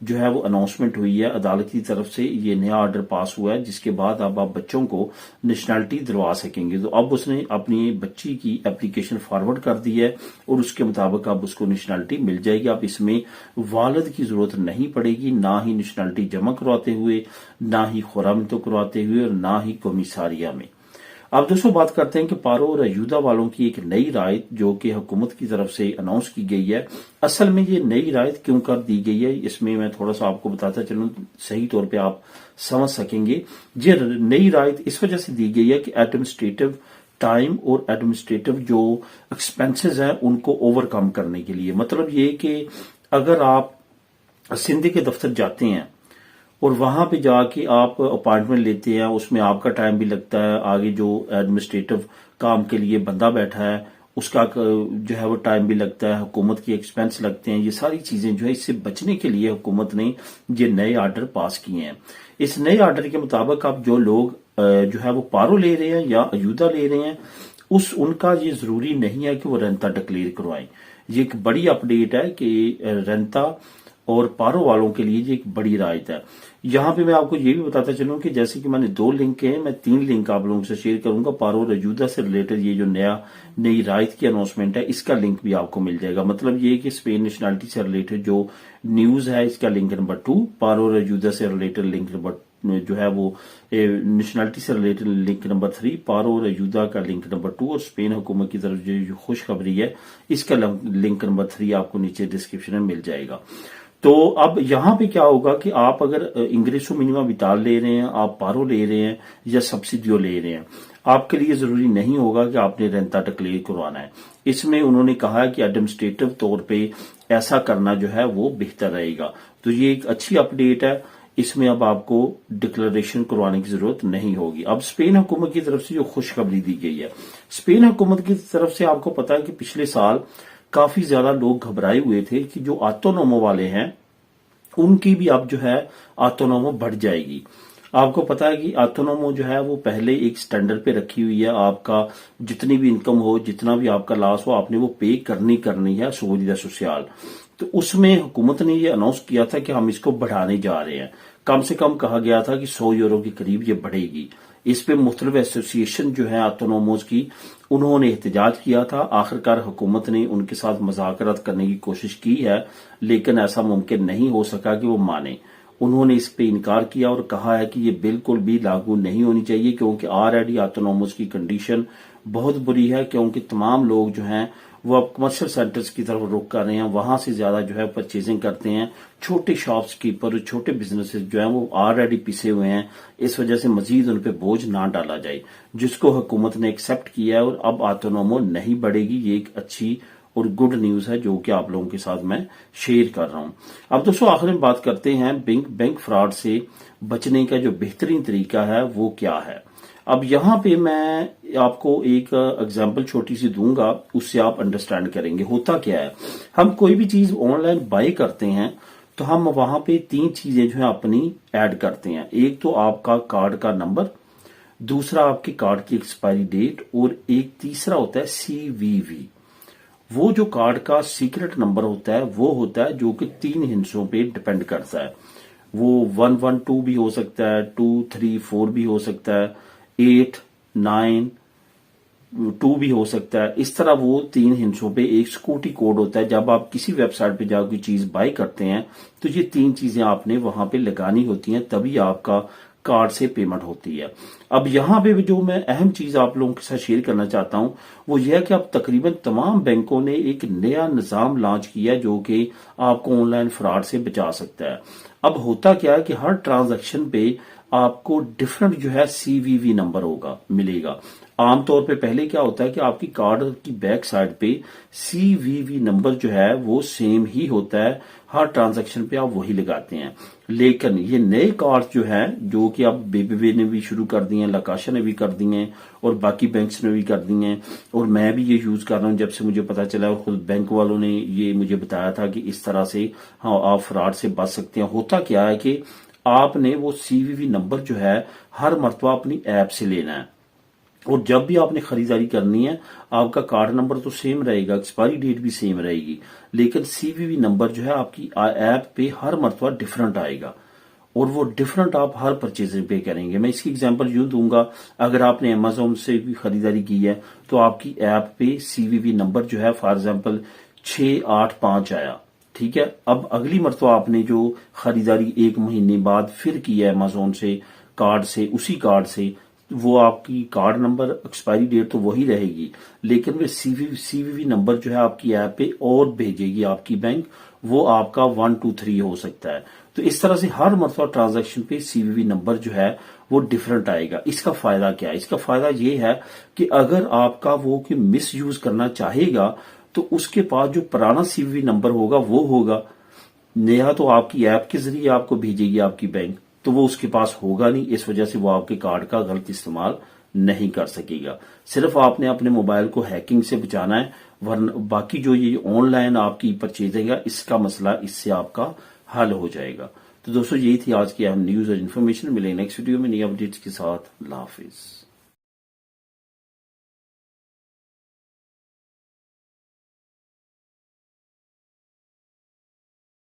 جو ہے وہ اناؤنسمنٹ ہوئی ہے عدالت کی طرف سے، یہ نیا آرڈر پاس ہوا ہے جس کے بعد اب آپ بچوں کو نیشنلٹی دلوا سکیں گے۔ تو اب اس نے اپنی بچی کی اپلیکیشن فارورڈ کر دی ہے اور اس کے مطابق اب اس کو نیشنلٹی مل جائے گی۔ اب اس میں والد کی ضرورت نہیں پڑے گی، نہ ہی نیشنلٹی جمع کرواتے ہوئے، نہ ہی خرامتوں کرواتے ہوئے، اور نہ ہی کمیساریہ میں۔ اب دوستوں بات کرتے ہیں کہ پارو اور ایودا والوں کی ایک نئی رائت جو کہ حکومت کی طرف سے اناؤنس کی گئی ہے۔ اصل میں یہ نئی رائت کیوں کر دی گئی ہے، اس میں تھوڑا سا آپ کو بتاتا چلوں، صحیح طور پہ آپ سمجھ سکیں گے۔ یہ نئی رائت اس وجہ سے دی گئی ہے کہ ایڈمنسٹریٹو ٹائم اور ایڈمنسٹریٹو جو ایکسپینسز ہیں ان کو اوور کم کرنے کے لیے۔ مطلب یہ کہ اگر آپ سندھ کے دفتر جاتے ہیں اور وہاں پہ جا کے آپ اپائنٹمنٹ لیتے ہیں، اس میں آپ کا ٹائم بھی لگتا ہے، آگے جو ایڈمنسٹریٹو کام کے لیے بندہ بیٹھا ہے اس کا جو ہے وہ ٹائم بھی لگتا ہے، حکومت کی ایکسپینس لگتے ہیں، یہ ساری چیزیں جو ہے اس سے بچنے کے لیے حکومت نے یہ نئے آرڈر پاس کیے ہیں۔ اس نئے آرڈر کے مطابق اب جو لوگ جو ہے وہ پارو لے رہے ہیں یا ایودا لے رہے ہیں، ان کا یہ ضروری نہیں ہے کہ وہ رینتا ڈکلیئر کروائیں۔ یہ ایک بڑی اپ ڈیٹ ہے کہ رینتا اور پارو والوں کے لیے یہ ایک بڑی رائت ہے۔ یہاں پہ میں آپ کو یہ بھی بتاتا چلوں کہ جیسے کہ میں نے 2 لنک ہیں، میں 3 لنک آپ لوگوں سے شیئر کروں گا۔ پارو اور ایودا سے ریلیٹڈ یہ جو نئی رائت کی اناؤنسمنٹ ہے، اس کا لنک بھی آپ کو مل جائے گا۔ مطلب یہ کہ اسپین نیشنلٹی سے ریلیٹڈ جو نیوز ہے اس کا لنک نمبر 2، پارو اور ایودا سے ریلیٹڈ لنک نمبر جو ہے وہ نیشنلٹی سے ریلیٹڈ لنک نمبر 3، پارو اور ایودا کا لنک نمبر 2، اور اسپین حکومت کی طرف جو خوشخبری ہے اس کا لنک نمبر 3 آپ کو نیچے ڈسکرپشن میں مل جائے گا۔ تو اب یہاں پہ کیا ہوگا کہ آپ اگر انگریسو منیما ویٹال لے رہے ہیں، آپ پارو لے رہے ہیں یا سبسیڈیو لے رہے ہیں، آپ کے لیے ضروری نہیں ہوگا کہ آپ نے رینتا ڈکلیئر کروانا ہے۔ اس میں انہوں نے کہا ہے کہ ایڈمنسٹریٹو طور پہ ایسا کرنا جو ہے وہ بہتر رہے گا۔ تو یہ ایک اچھی اپ ڈیٹ ہے، اس میں اب آپ کو ڈکلریشن کروانے کی ضرورت نہیں ہوگی۔ اب اسپین حکومت کی طرف سے جو خوشخبری دی گئی ہے، اسپین حکومت کی طرف سے آپ کو پتا ہے کہ پچھلے سال کافی زیادہ لوگ گھبرائے ہوئے تھے کہ جو آتونومو والے ہیں ان کی بھی اب جو ہے آتونومو بڑھ جائے گی۔ آپ کو پتا ہے کہ آتونومو جو ہے وہ پہلے ایک سٹینڈرڈ پہ رکھی ہوئی ہے، آپ کا جتنی بھی انکم ہو، جتنا بھی آپ کا لاس ہو، آپ نے وہ پے کرنی ہے سوسیڈاد سوشل۔ تو اس میں حکومت نے یہ اناؤنس کیا تھا کہ ہم اس کو بڑھانے جا رہے ہیں، کم سے کم کہا گیا تھا کہ 100 یورو کے قریب یہ بڑھے گی۔ اس پہ مختلف ایسوسی ایشن جو ہیں آتونوموز کی، انہوں نے احتجاج کیا تھا۔ آخرکار حکومت نے ان کے ساتھ مذاکرات کرنے کی کوشش کی ہے، لیکن ایسا ممکن نہیں ہو سکا کہ وہ مانیں۔ انہوں نے اس پہ انکار کیا اور کہا ہے کہ یہ بالکل بھی لاگو نہیں ہونی چاہیے، کیونکہ آلریڈی آتونوموز کی کنڈیشن بہت بری ہے، کیونکہ تمام لوگ جو ہیں وہ اب کمرشل سینٹرز کی طرف رخ کر رہے ہیں، وہاں سے زیادہ جو ہے پرچیزنگ کرتے ہیں۔ چھوٹے شاپس کیپر، چھوٹے بزنسز جو ہیں وہ آلریڈی پیسے ہوئے ہیں، اس وجہ سے مزید ان پہ بوجھ نہ ڈالا جائے، جس کو حکومت نے ایکسپٹ کیا ہے، اور اب آتونومو نہیں بڑھے گی۔ یہ ایک اچھی اور گڈ نیوز ہے جو کہ آپ لوگوں کے ساتھ میں شیئر کر رہا ہوں۔ اب دوستوں آخر میں بات کرتے ہیں بینک فراڈ سے بچنے کا جو بہترین طریقہ ہے وہ کیا ہے۔ اب یہاں پہ میں آپ کو ایک اگزامپل چھوٹی سی دوں گا، اس سے آپ انڈرسٹینڈ کریں گے ہوتا کیا ہے۔ ہم کوئی بھی چیز آن لائن بائی کرتے ہیں تو ہم وہاں پہ 3 چیزیں جو ہیں اپنی ایڈ کرتے ہیں۔ ایک تو آپ کا کارڈ کا نمبر، دوسرا آپ کے کارڈ کی ایکسپائری ڈیٹ، اور ایک تیسرا ہوتا ہے CVV۔ وہ جو کارڈ کا سیکرٹ نمبر ہوتا ہے وہ ہوتا ہے جو کہ 3 ہندسوں پہ ڈیپینڈ کرتا ہے۔ وہ 112 بھی ہو سکتا ہے، 234 بھی ہو سکتا ہے، 892 بھی ہو سکتا ہے۔ اس طرح وہ 3 ہندسوں پہ ایک سیکورٹی کوڈ ہوتا ہے۔ جب آپ کسی ویب سائٹ پہ جا کوئی چیز بائی کرتے ہیں تو یہ 3 چیزیں آپ نے وہاں پہ لگانی ہوتی ہیں، تبھی آپ کا کارڈ سے پیمنٹ ہوتی ہے۔ اب یہاں پہ جو میں اہم چیز آپ لوگوں کے ساتھ شیئر کرنا چاہتا ہوں وہ یہ ہے کہ اب تقریباً تمام بینکوں نے ایک نیا نظام لانچ کیا جو کہ آپ کو آن لائن فراڈ سے بچا سکتا ہے۔ اب ہوتا کیا ہے کہ ہر ٹرانزیکشن پہ آپ کو ڈفرنٹ جو ہے CVV نمبر ملے گا۔ عام طور پہ پہلے کیا ہوتا ہے کہ آپ کی کارڈ کی بیک سائڈ پہ CVV نمبر جو ہے وہ سیم ہی ہوتا ہے، ہر ٹرانزیکشن پہ آپ وہی لگاتے ہیں۔ لیکن یہ نئے کارڈ جو ہیں جو کہ اب BBVA نے بھی شروع کر دی ہیں، لاکاشا نے بھی کر دی ہیں، اور باقی بینکس نے بھی کر دی ہیں، اور میں بھی یہ یوز کر رہا ہوں جب سے مجھے پتا چلا، اور خود بینک والوں نے یہ مجھے بتایا تھا کہ اس طرح سے ہاں آپ فراڈ سے بچ سکتے ہیں۔ ہوتا کیا ہے کہ آپ نے وہ CVV نمبر جو ہے ہر مرتبہ اپنی ایپ سے لینا ہے۔ اور جب بھی آپ نے خریداری کرنی ہے آپ کا کارڈ نمبر تو سیم رہے گا، ایکسپائری ڈیٹ بھی سیم رہے گی، لیکن سی وی وی نمبر جو ہے آپ کی ایپ پہ ہر مرتبہ ڈفرنٹ آئے گا، اور وہ ڈفرنٹ آپ ہر پرچیز پہ کریں گے۔ میں اس کی ایگزامپل یوں دوں گا، اگر آپ نے امیزون سے بھی خریداری کی ہے تو آپ کی ایپ پہ سی وی وی نمبر جو ہے فار ایگزامپل 685 آیا، ٹھیک ہے۔ اب اگلی مرتبہ آپ نے جو خریداری 1 مہینے بعد پھر کی ہے امیزون سے کارڈ سے، اسی کارڈ سے، وہ آپ کی کارڈ نمبر ایکسپائری ڈیٹ تو وہی رہے گی، لیکن وہ سی وی وی نمبر جو ہے آپ کی ایپ پہ اور بھیجے گی آپ کی بینک، وہ آپ کا 123 ہو سکتا ہے۔ تو اس طرح سے ہر مرتبہ ٹرانزیکشن پہ سی وی وی نمبر جو ہے وہ ڈفرنٹ آئے گا۔ اس کا فائدہ کیا ہے؟ اس کا فائدہ یہ ہے کہ اگر آپ کا وہ کہ مس یوز کرنا چاہے گا تو اس کے پاس جو پرانا سی وی وی نمبر ہوگا وہ ہوگا، نیا تو آپ کی ایپ کے ذریعے آپ کو بھیجے گی آپ کی بینک، تو وہ اس کے پاس ہوگا نہیں، اس وجہ سے وہ آپ کے کارڈ کا غلط استعمال نہیں کر سکے گا۔ صرف آپ نے اپنے موبائل کو ہیکنگ سے بچانا ہے، ورنہ باقی جو یہ آن لائن آپ کی پرچیزنگ ہے اس کا مسئلہ اس سے آپ کا حل ہو جائے گا۔ تو دوستو یہی تھی آج کی اہم نیوز اور انفارمیشن، ملیں نیکسٹ ویڈیو میں نئی اپڈیٹس کے ساتھ۔ اللہ حافظ۔